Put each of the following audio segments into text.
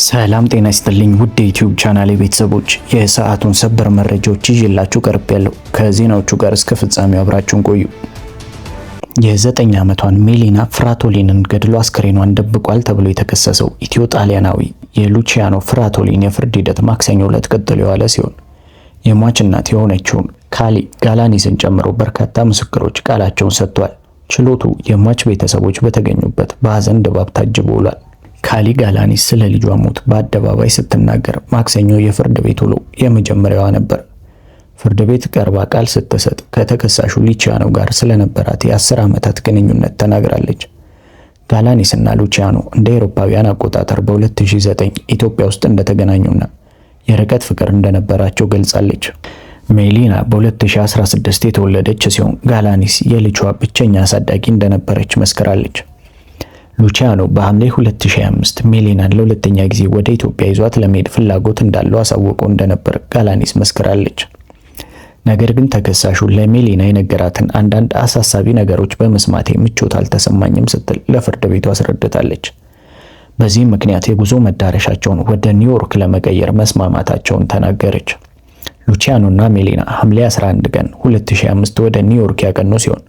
ሰላም ጤና ይስጥልኝ ውድ የዩቲዩብ ቻናሌ ቤተሰቦች፣ የሰዓቱን ሰበር መረጃዎች ይዤላችሁ ቀርቤያለሁ። ከዜናዎቹ ጋር እስከ ፍጻሜው አብራችሁን ቆዩ። የ9 ዓመቷን ሜሊና ፍራቶሊንን ገድሎ አስክሬኗን ደብቋል ተብሎ የተከሰሰው ኢትዮ ጣሊያናዊ የሉቺያኖ ፍራቶሊን የፍርድ ሂደት ማክሰኞ ዕለት ቀጥሎ የዋለ ሲሆን የሟች እናት የሆነችውን ካሊ ጋላኒስን ጨምሮ በርካታ ምስክሮች ቃላቸውን ሰጥተዋል። ችሎቱ የሟች ቤተሰቦች በተገኙበት በሐዘን ድባብ ታጅቦ ውሏል። ካሊ ጋላኒስ ስለ ልጇ ሞት በአደባባይ ስትናገር ማክሰኞ የፍርድ ቤት ውሎ የመጀመሪያዋ ነበር። ፍርድ ቤት ቀርባ ቃል ስትሰጥ ከተከሳሹ ሉቺያኖ ጋር ስለነበራት የ10 ዓመታት ግንኙነት ተናግራለች። ጋላኒስ እና ሉቺያኖ እንደ አውሮፓውያን አቆጣጠር በ2009 ኢትዮጵያ ውስጥ እንደተገናኙና የርቀት ፍቅር እንደነበራቸው ገልጻለች። ሜሊና በ2016 የተወለደች ሲሆን ጋላኒስ የልጇ ብቸኛ አሳዳጊ እንደነበረች መስክራለች። ሉቺያኖ በሐምሌ 2025 ሜሊናን ለሁለተኛ ጊዜ ወደ ኢትዮጵያ ይዟት ለመሄድ ፍላጎት እንዳለው አሳውቆ እንደነበር ጋላኒስ መስክራለች። ነገር ግን ተከሳሹ ለሜሊና የነገራትን አንዳንድ አሳሳቢ ነገሮች በመስማቴ ምቾት አልተሰማኝም ስትል ለፍርድ ቤቱ አስረድታለች። በዚህም ምክንያት የጉዞ መዳረሻቸውን ወደ ኒውዮርክ ለመቀየር መስማማታቸውን ተናገረች። ሉቺያኖና ሜሊና ሐምሌ 11 ቀን 2025 ወደ ኒውዮርክ ያቀኑ ሲሆን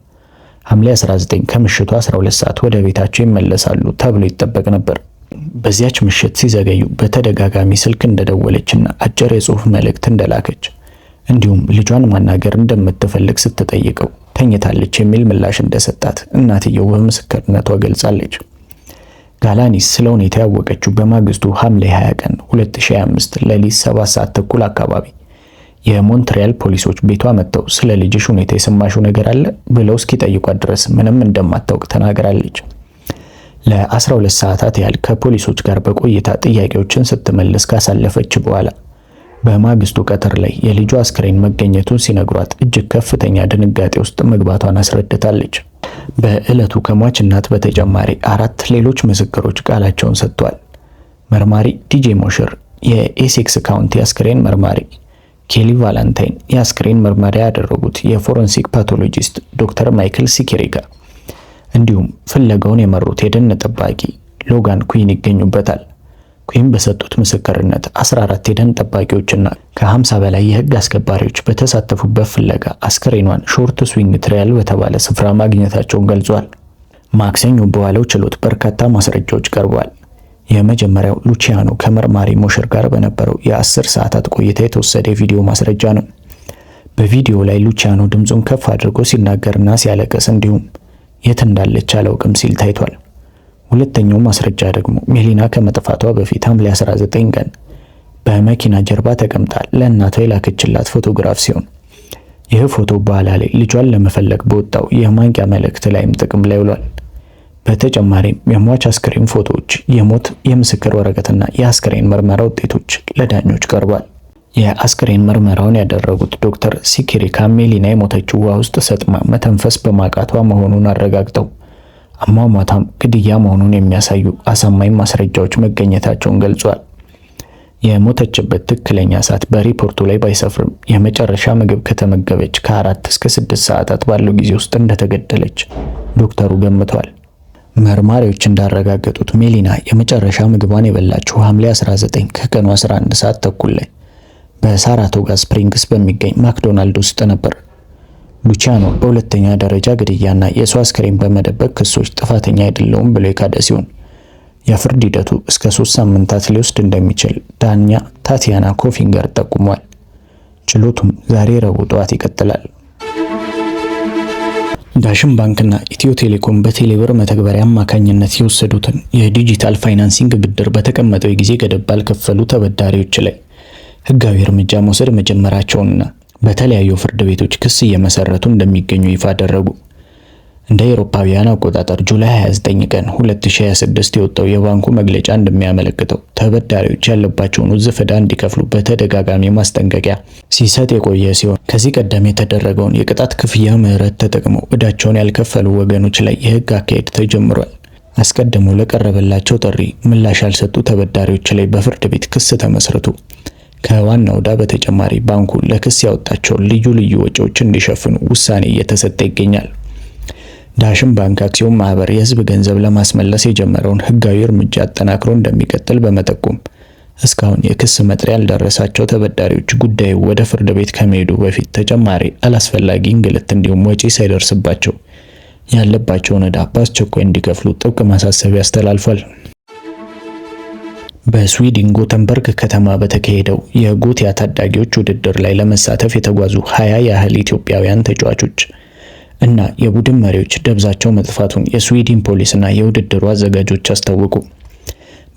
ሐምሌ 19 ከምሽቱ 12 ሰዓት ወደ ቤታቸው ይመለሳሉ ተብሎ ይጠበቅ ነበር። በዚያች ምሽት ሲዘገዩ በተደጋጋሚ ስልክ እንደደወለችና አጭር የጽሑፍ መልእክት እንደላከች እንዲሁም ልጇን ማናገር እንደምትፈልግ ስትጠይቀው ተኝታለች የሚል ምላሽ እንደሰጣት እናትየው በምስክርነቷ ገልጻለች። ጋላኒስ ስለ ሁኔታ ያወቀችው በማግስቱ ሐምሌ 20 ቀን 2025 ሌሊት 7 ሰዓት ተኩል አካባቢ የሞንትሪያል ፖሊሶች ቤቷ መጥተው ስለ ልጅሽ ሁኔታ የሰማሽው ነገር አለ ብለው እስኪጠይቋት ድረስ ምንም እንደማታውቅ ተናግራለች። ለ12 ሰዓታት ያህል ከፖሊሶች ጋር በቆይታ ጥያቄዎችን ስትመልስ ካሳለፈች በኋላ በማግስቱ ቀትር ላይ የልጇ አስክሬን መገኘቱን ሲነግሯት እጅግ ከፍተኛ ድንጋጤ ውስጥ መግባቷን አስረድታለች። በዕለቱ ከሟች እናት በተጨማሪ 4 ሌሎች ምስክሮች ቃላቸውን ሰጥተዋል። መርማሪ ዲጄ ሞሽር፣ የኤሴክስ ካውንቲ አስክሬን መርማሪ ኬሊ ቫላንታይን፣ የአስክሬን ምርመራ ያደረጉት የፎረንሲክ ፓቶሎጂስት ዶክተር ማይክል ሲኪሪጋ እንዲሁም ፍለጋውን የመሩት የደን ጠባቂ ሎጋን ኩዊን ይገኙበታል። ኩዊን በሰጡት ምስክርነት 14 የደን ጠባቂዎችና ከ50 በላይ የህግ አስከባሪዎች በተሳተፉበት ፍለጋ አስክሬኗን ሾርት ስዊንግ ትራያል በተባለ ስፍራ ማግኘታቸውን ገልጿል። ማክሰኞ በዋለው ችሎት በርካታ ማስረጃዎች ቀርበዋል። የመጀመሪያው ሉቺያኖ ከመርማሪ ሞሽር ጋር በነበረው የ10 ሰዓታት ቆይታ የተወሰደ የቪዲዮ ማስረጃ ነው። በቪዲዮ ላይ ሉቺያኖ ድምፁን ከፍ አድርጎ ሲናገርና ሲያለቅስ እንዲሁም የት እንዳለች አላውቅም ሲል ታይቷል። ሁለተኛው ማስረጃ ደግሞ ሜሊና ከመጥፋቷ በፊት ሐምሌ 19 ቀን በመኪና ጀርባ ተቀምጣ ለእናቷ የላከችላት ፎቶግራፍ ሲሆን ይህ ፎቶ በኋላ ላይ ልጇን ለመፈለግ በወጣው የማንቂያ መልእክት ላይም ጥቅም ላይ ውሏል። በተጨማሪም የሟች አስክሬን ፎቶዎች፣ የሞት የምስክር ወረቀትና የአስክሬን ምርመራ ውጤቶች ለዳኞች ቀርቧል። የአስክሬን ምርመራውን ያደረጉት ዶክተር ሲኪሪካ ሜሊና የሞተችው ውሃ ውስጥ ሰጥማ መተንፈስ በማቃቷ መሆኑን አረጋግጠው አሟሟታም ግድያ መሆኑን የሚያሳዩ አሳማኝ ማስረጃዎች መገኘታቸውን ገልጿል። የሞተችበት ትክክለኛ ሰዓት በሪፖርቱ ላይ ባይሰፍርም የመጨረሻ ምግብ ከተመገበች ከ4 እስከ 6 ሰዓታት ባለው ጊዜ ውስጥ እንደተገደለች ዶክተሩ ገምቷል። መርማሪዎች እንዳረጋገጡት ሜሊና የመጨረሻ ምግቧን የበላችው ሐምሌ 19 ከቀኑ 11 ሰዓት ተኩል ላይ በሳራቶጋ ስፕሪንግስ በሚገኝ ማክዶናልድ ውስጥ ነበር። ሉቺያኖ በሁለተኛ ደረጃ ግድያና የሰው አስክሬን በመደበቅ ክሶች ጥፋተኛ አይደለውም ብሎ የካደ ሲሆን የፍርድ ሂደቱ እስከ 3 ሳምንታት ሊወስድ እንደሚችል ዳኛ ታቲያና ኮፊንገር ጠቁሟል። ችሎቱም ዛሬ ረቡዕ ጠዋት ይቀጥላል። ዳሽን ባንክና ኢትዮ ቴሌኮም በቴሌብር መተግበሪያ አማካኝነት የወሰዱትን የዲጂታል ፋይናንሲንግ ብድር በተቀመጠው የጊዜ ገደብ ባልከፈሉ ተበዳሪዎች ላይ ህጋዊ እርምጃ መውሰድ መጀመራቸውንና በተለያዩ ፍርድ ቤቶች ክስ እየመሰረቱ እንደሚገኙ ይፋ አደረጉ። እንደ አውሮፓውያን አቆጣጠር ጁላይ 29 ቀን 2026 የወጣው የባንኩ መግለጫ እንደሚያመለክተው ተበዳሪዎች ያለባቸውን ውዝፍ ዕዳ እንዲከፍሉ በተደጋጋሚ ማስጠንቀቂያ ሲሰጥ የቆየ ሲሆን ከዚህ ቀደም የተደረገውን የቅጣት ክፍያ ምህረት ተጠቅመው ዕዳቸውን ያልከፈሉ ወገኖች ላይ የህግ አካሄድ ተጀምሯል። አስቀድሞ ለቀረበላቸው ጥሪ ምላሽ ያልሰጡ ተበዳሪዎች ላይ በፍርድ ቤት ክስ ተመስርቶ ከዋናው ዕዳ በተጨማሪ ባንኩ ለክስ ያወጣቸውን ልዩ ልዩ ወጪዎች እንዲሸፍኑ ውሳኔ እየተሰጠ ይገኛል። ዳሽን ባንክ አክሲዮን ማህበር የህዝብ ገንዘብ ለማስመለስ የጀመረውን ህጋዊ እርምጃ አጠናክሮ እንደሚቀጥል በመጠቆም እስካሁን የክስ መጥሪያ ያልደረሳቸው ተበዳሪዎች ጉዳዩ ወደ ፍርድ ቤት ከመሄዱ በፊት ተጨማሪ አላስፈላጊ እንግልት እንዲሁም ወጪ ሳይደርስባቸው ያለባቸውን ዕዳ በአስቸኳይ እንዲከፍሉ ጥብቅ ማሳሰቢያ አስተላልፏል። በስዊድን ጎተንበርግ ከተማ በተካሄደው የጎቲያ ታዳጊዎች ውድድር ላይ ለመሳተፍ የተጓዙ 20 ያህል ኢትዮጵያውያን ተጫዋቾች እና የቡድን መሪዎች ደብዛቸው መጥፋቱን የስዊድን ፖሊስና የውድድሩ አዘጋጆች አስታወቁ።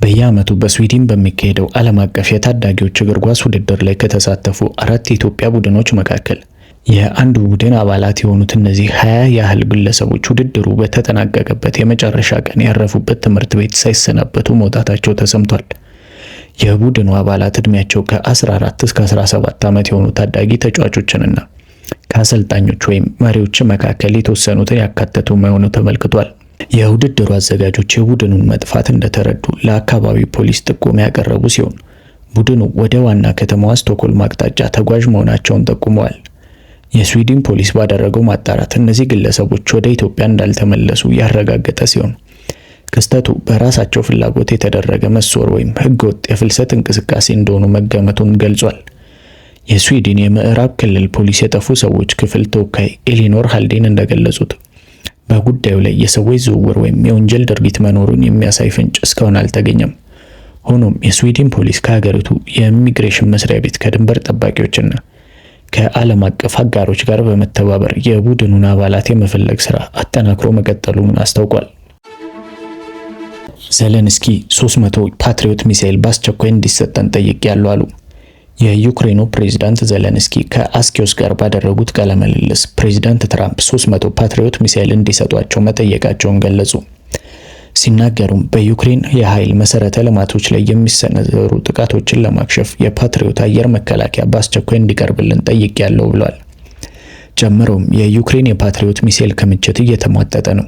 በየዓመቱ በስዊድን በሚካሄደው ዓለም አቀፍ የታዳጊዎች እግር ኳስ ውድድር ላይ ከተሳተፉ 4 የኢትዮጵያ ቡድኖች መካከል የአንዱ ቡድን አባላት የሆኑት እነዚህ 20 ያህል ግለሰቦች ውድድሩ በተጠናቀቀበት የመጨረሻ ቀን ያረፉበት ትምህርት ቤት ሳይሰናበቱ መውጣታቸው ተሰምቷል። የቡድኑ አባላት እድሜያቸው ከ14 እስከ 17 ዓመት የሆኑ ታዳጊ ተጫዋቾችንና ከአሰልጣኞች ወይም መሪዎች መካከል የተወሰኑትን ያካተቱ መሆኑ ተመልክቷል። የውድድሩ አዘጋጆች የቡድኑን መጥፋት እንደተረዱ ለአካባቢው ፖሊስ ጥቆማ ያቀረቡ ሲሆን ቡድኑ ወደ ዋና ከተማዋ ስቶክሆልም አቅጣጫ ተጓዥ መሆናቸውን ጠቁመዋል። የስዊድን ፖሊስ ባደረገው ማጣራት እነዚህ ግለሰቦች ወደ ኢትዮጵያ እንዳልተመለሱ ያረጋገጠ ሲሆን ክስተቱ በራሳቸው ፍላጎት የተደረገ መስወር ወይም ህገወጥ የፍልሰት እንቅስቃሴ እንደሆኑ መገመቱን ገልጿል። የስዊድን የምዕራብ ክልል ፖሊስ የጠፉ ሰዎች ክፍል ተወካይ ኤሊኖር ሃልዴን እንደገለጹት በጉዳዩ ላይ የሰዎች ዝውውር ወይም የወንጀል ድርጊት መኖሩን የሚያሳይ ፍንጭ እስካሁን አልተገኘም። ሆኖም የስዊድን ፖሊስ ከሀገሪቱ የኢሚግሬሽን መስሪያ ቤት ከድንበር ጠባቂዎችና ከዓለም አቀፍ አጋሮች ጋር በመተባበር የቡድኑን አባላት የመፈለግ ስራ አጠናክሮ መቀጠሉን አስታውቋል። ዘለንስኪ 300 ፓትሪዮት ሚሳኤል በአስቸኳይ እንዲሰጠን ጠይቄያለሁ አሉ። የዩክሬኑ ፕሬዝዳንት ዘለንስኪ ከአስኪዮስ ጋር ባደረጉት ቃለ ምልልስ ፕሬዝዳንት ትራምፕ 300 ፓትሪዮት ሚሳኤል እንዲሰጧቸው መጠየቃቸውን ገለጹ። ሲናገሩም በዩክሬን የኃይል መሰረተ ልማቶች ላይ የሚሰነዘሩ ጥቃቶችን ለማክሸፍ የፓትሪዮት አየር መከላከያ በአስቸኳይ እንዲቀርብልን ጠይቄያለሁ ብለዋል። ጨምሮም የዩክሬን የፓትሪዮት ሚሳኤል ክምችት እየተሟጠጠ ነው።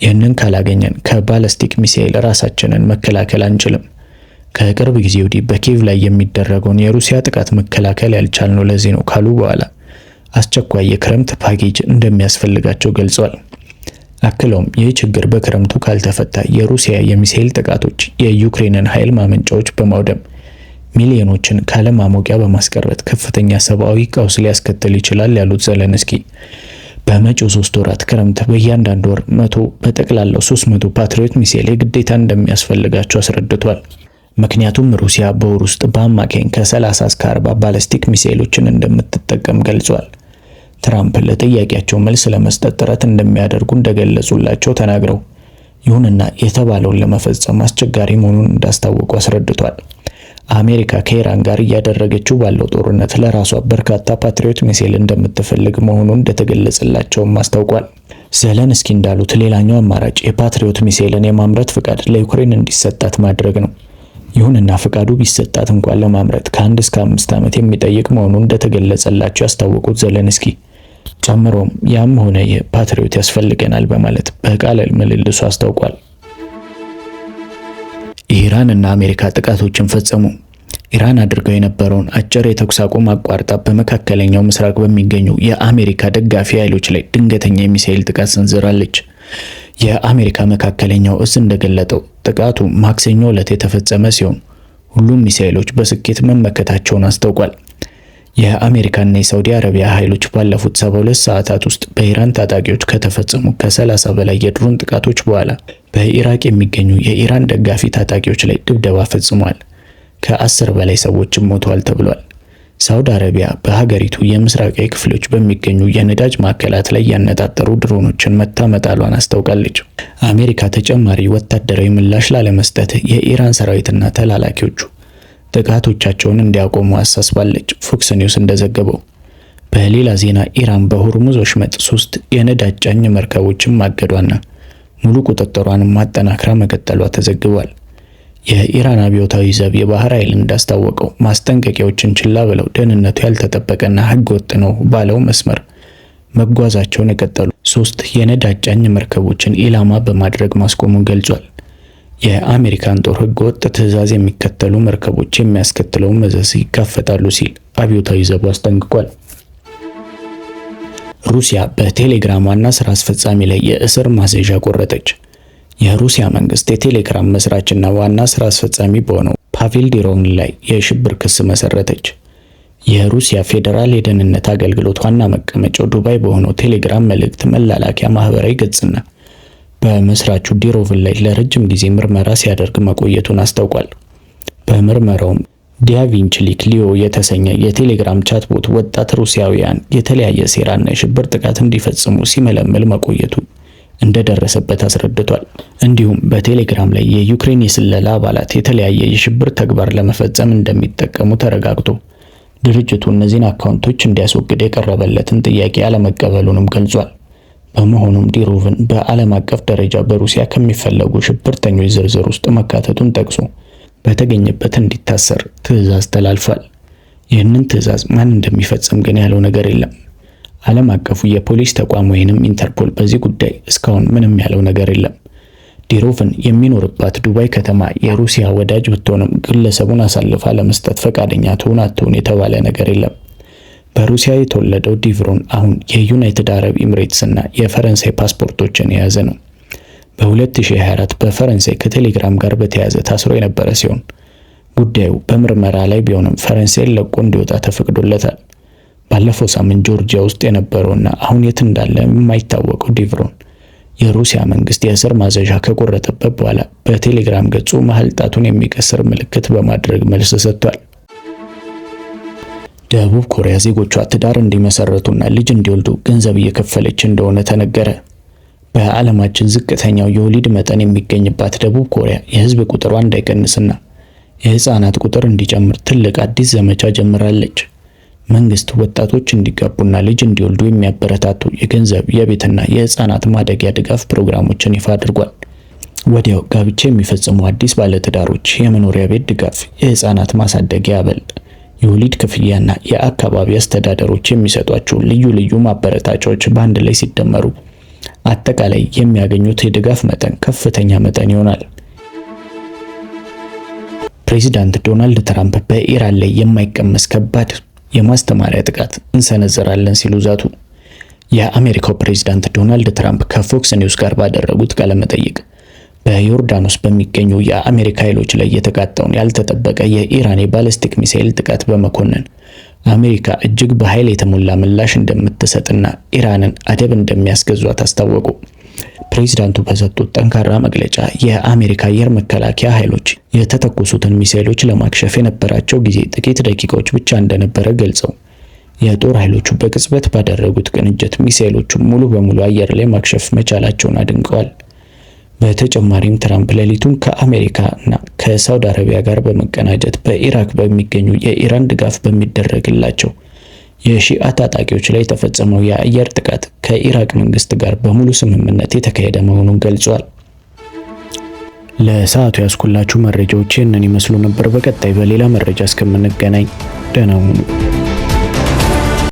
ይህንን ካላገኘን ከባላስቲክ ሚሳኤል ራሳችንን መከላከል አንችልም። ከቅርብ ጊዜ ወዲህ በኪየቭ ላይ የሚደረገውን የሩሲያ ጥቃት መከላከል ያልቻልነው ለዚህ ነው ካሉ በኋላ አስቸኳይ የክረምት ፓኬጅ እንደሚያስፈልጋቸው ገልጸዋል። አክለውም ይህ ችግር በክረምቱ ካልተፈታ የሩሲያ የሚሳኤል ጥቃቶች የዩክሬንን ኃይል ማመንጫዎች በማውደም ሚሊዮኖችን ካለማሞቂያ በማስቀረት ከፍተኛ ሰብአዊ ቀውስ ሊያስከትል ይችላል ያሉት ዘለንስኪ በመጪው 3 ወራት ክረምት በእያንዳንዱ ወር 100 በጠቅላላው 300 ፓትሪዮት ሚሳኤል ግዴታ እንደሚያስፈልጋቸው አስረድቷል። ምክንያቱም ሩሲያ በወር ውስጥ በአማካኝ ከ30 እስከ 40 ባላስቲክ ሚሳኤሎችን እንደምትጠቀም ገልጿል። ትራምፕ ለጥያቄያቸው መልስ ለመስጠት ጥረት እንደሚያደርጉ እንደገለጹላቸው ተናግረው ይሁንና የተባለውን ለመፈጸም አስቸጋሪ መሆኑን እንዳስታወቁ አስረድቷል። አሜሪካ ከኢራን ጋር እያደረገችው ባለው ጦርነት ለራሷ በርካታ ፓትሪዮት ሚሳኤል እንደምትፈልግ መሆኑን እንደተገለጸላቸውም አስታውቋል። ዘለንስኪ እንዳሉት ሌላኛው አማራጭ የፓትሪዮት ሚሳኤልን የማምረት ፍቃድ ለዩክሬን እንዲሰጣት ማድረግ ነው። ይሁንና ፍቃዱ ቢሰጣት እንኳን ለማምረት ከ1 እስከ 5 ዓመት የሚጠይቅ መሆኑን እንደተገለጸላቸው ያስታወቁት ዘለንስኪ ጨምሮም ያም ሆነ ይህ ፓትሪዮት ያስፈልገናል በማለት በቃለ ምልልሱ አስታውቋል። ኢራን እና አሜሪካ ጥቃቶችን ፈጸሙ። ኢራን አድርገው የነበረውን አጭር የተኩስ አቁም አቋርጣ በመካከለኛው ምስራቅ በሚገኙ የአሜሪካ ደጋፊ ኃይሎች ላይ ድንገተኛ የሚሳኤል ጥቃት ሰንዝራለች። የአሜሪካ መካከለኛው እዝ እንደገለጠው ጥቃቱ ማክሰኞ ዕለት የተፈጸመ ሲሆን ሁሉም ሚሳኤሎች በስኬት መመከታቸውን አስታውቋል። የአሜሪካና የሳውዲ አረቢያ ኃይሎች ባለፉት 72 ሰዓታት ውስጥ በኢራን ታጣቂዎች ከተፈጸሙ ከ30 በላይ የድሮን ጥቃቶች በኋላ በኢራቅ የሚገኙ የኢራን ደጋፊ ታጣቂዎች ላይ ድብደባ ፈጽሟል። ከ10 በላይ ሰዎችም ሞተዋል ተብሏል። ሳውዲ አረቢያ በሀገሪቱ የምስራቃዊ ክፍሎች በሚገኙ የነዳጅ ማዕከላት ላይ ያነጣጠሩ ድሮኖችን መታ መጣሏን አስታውቃለች። አሜሪካ ተጨማሪ ወታደራዊ ምላሽ ላለመስጠት የኢራን ሰራዊትና ተላላኪዎቹ ጥቃቶቻቸውን እንዲያቆሙ አሳስባለች። ፎክስ ኒውስ እንደዘገበው በሌላ ዜና ኢራን በሆርሙዝ ወሽመጥ 3 የነዳጅ ጫኝ መርከቦችን ማገዷና ሙሉ ቁጥጥሯን ማጠናከራ መቀጠሏ ተዘግቧል። የኢራን አብዮታዊ ዘብ የባህር ኃይል እንዳስታወቀው ማስጠንቀቂያዎችን ችላ ብለው ደህንነቱ ያልተጠበቀና ህገወጥ ነው ባለው መስመር መጓዛቸውን የቀጠሉ 3 የነዳጅ ጫኝ መርከቦችን ኢላማ በማድረግ ማስቆሙን ገልጿል። የአሜሪካን ጦር ህገወጥ ትዕዛዝ የሚከተሉ መርከቦች የሚያስከትለውን መዘዝ ይጋፈጣሉ ሲል አብዮታዊ ዘቡ አስጠንቅቋል። ሩሲያ በቴሌግራም ዋና ስራ አስፈጻሚ ላይ የእስር ማዘዣ ቆረጠች። የሩሲያ መንግስት የቴሌግራም መስራችና ዋና ስራ አስፈጻሚ በሆነው ፓቬል ዱሮቭን ላይ የሽብር ክስ መሰረተች። የሩሲያ ፌዴራል የደህንነት አገልግሎት ዋና መቀመጫው ዱባይ በሆነው ቴሌግራም መልእክት መላላኪያ ማህበራዊ ገጽና በመስራቹ ዱሮቭን ላይ ለረጅም ጊዜ ምርመራ ሲያደርግ መቆየቱን አስታውቋል። በምርመራውም ዲያቪንችሊክ ሊዮ የተሰኘ የቴሌግራም ቻትቦት ወጣት ሩሲያውያን የተለያየ ሴራና የሽብር ጥቃት እንዲፈጽሙ ሲመለመል መቆየቱ እንደደረሰበት አስረድቷል። እንዲሁም በቴሌግራም ላይ የዩክሬን የስለላ አባላት የተለያየ የሽብር ተግባር ለመፈጸም እንደሚጠቀሙ ተረጋግጦ ድርጅቱ እነዚህን አካውንቶች እንዲያስወግድ የቀረበለትን ጥያቄ አለመቀበሉንም ገልጿል። በመሆኑም ዱሮቭን በዓለም አቀፍ ደረጃ በሩሲያ ከሚፈለጉ ሽብርተኞች ዝርዝር ውስጥ መካተቱን ጠቅሶ በተገኘበት እንዲታሰር ትዕዛዝ ተላልፏል። ይህንን ትዕዛዝ ማን እንደሚፈጽም ግን ያለው ነገር የለም። ዓለም አቀፉ የፖሊስ ተቋም ወይንም ኢንተርፖል በዚህ ጉዳይ እስካሁን ምንም ያለው ነገር የለም። ዱሮቭን የሚኖርባት ዱባይ ከተማ የሩሲያ ወዳጅ ብትሆንም ግለሰቡን አሳልፋ ለመስጠት ፈቃደኛ ትሁን አትሁን የተባለ ነገር የለም። በሩሲያ የተወለደው ዱሮቭን አሁን የዩናይትድ አረብ ኤሚሬትስ እና የፈረንሳይ ፓስፖርቶችን የያዘ ነው። በ2024 በፈረንሳይ ከቴሌግራም ጋር በተያያዘ ታስሮ የነበረ ሲሆን ጉዳዩ በምርመራ ላይ ቢሆንም ፈረንሳይን ለቆ እንዲወጣ ተፈቅዶለታል። ባለፈው ሳምንት ጆርጂያ ውስጥ የነበረውና አሁን የት እንዳለ የማይታወቀው ዱሮቭን የሩሲያ መንግስት የእስር ማዘዣ ከቆረጠበት በኋላ በቴሌግራም ገጹ መሃል ጣቱን የሚቀስር ምልክት በማድረግ መልስ ሰጥቷል። ደቡብ ኮሪያ ዜጎቿ ትዳር እንዲመሰረቱና ልጅ እንዲወልዱ ገንዘብ እየከፈለች እንደሆነ ተነገረ። በዓለማችን ዝቅተኛው የወሊድ መጠን የሚገኝባት ደቡብ ኮሪያ የህዝብ ቁጥሯ እንዳይቀንስና የህፃናት ቁጥር እንዲጨምር ትልቅ አዲስ ዘመቻ ጀምራለች። መንግስት ወጣቶች እንዲጋቡና ልጅ እንዲወልዱ የሚያበረታቱ የገንዘብ የቤትና የህፃናት ማደጊያ ድጋፍ ፕሮግራሞችን ይፋ አድርጓል። ወዲያው ጋብቻ የሚፈጽሙ አዲስ ባለትዳሮች የመኖሪያ ቤት ድጋፍ፣ የህፃናት ማሳደጊያ አበል፣ የወሊድ ክፍያና የአካባቢ አስተዳደሮች የሚሰጧቸው ልዩ ልዩ ማበረታቻዎች በአንድ ላይ ሲደመሩ አጠቃላይ የሚያገኙት የድጋፍ መጠን ከፍተኛ መጠን ይሆናል። ፕሬዚዳንት ዶናልድ ትራምፕ በኢራን ላይ የማይቀመስ ከባድ የማስተማሪያ ጥቃት እንሰነዘራለን ሲሉ ዛቱ። የአሜሪካው ፕሬዚዳንት ዶናልድ ትራምፕ ከፎክስ ኒውስ ጋር ባደረጉት ቃለ መጠይቅ በዮርዳኖስ በሚገኙ የአሜሪካ ኃይሎች ላይ የተቃጣውን ያልተጠበቀ የኢራን የባሊስቲክ ሚሳኤል ጥቃት በመኮነን አሜሪካ እጅግ በኃይል የተሞላ ምላሽ እንደምትሰጥና ኢራንን አደብ እንደሚያስገዟት አስታወቁ። ፕሬዚዳንቱ በሰጡት ጠንካራ መግለጫ የአሜሪካ አየር መከላከያ ኃይሎች የተተኮሱትን ሚሳኤሎች ለማክሸፍ የነበራቸው ጊዜ ጥቂት ደቂቃዎች ብቻ እንደነበረ ገልጸው የጦር ኃይሎቹ በቅጽበት ባደረጉት ቅንጅት ሚሳኤሎቹ ሙሉ በሙሉ አየር ላይ ማክሸፍ መቻላቸውን አድንቀዋል። በተጨማሪም ትራምፕ ሌሊቱን ከአሜሪካና ከሳውዲ አረቢያ ጋር በመቀናጀት በኢራቅ በሚገኙ የኢራን ድጋፍ በሚደረግላቸው የሺአ ታጣቂዎች ላይ የተፈጸመው የአየር ጥቃት ከኢራቅ መንግስት ጋር በሙሉ ስምምነት የተካሄደ መሆኑን ገልጿል። ለሰዓቱ ያስኩላችሁ መረጃዎች ይህንን ይመስሉ ነበር። በቀጣይ በሌላ መረጃ እስከምንገናኝ ደህና ሁኑ።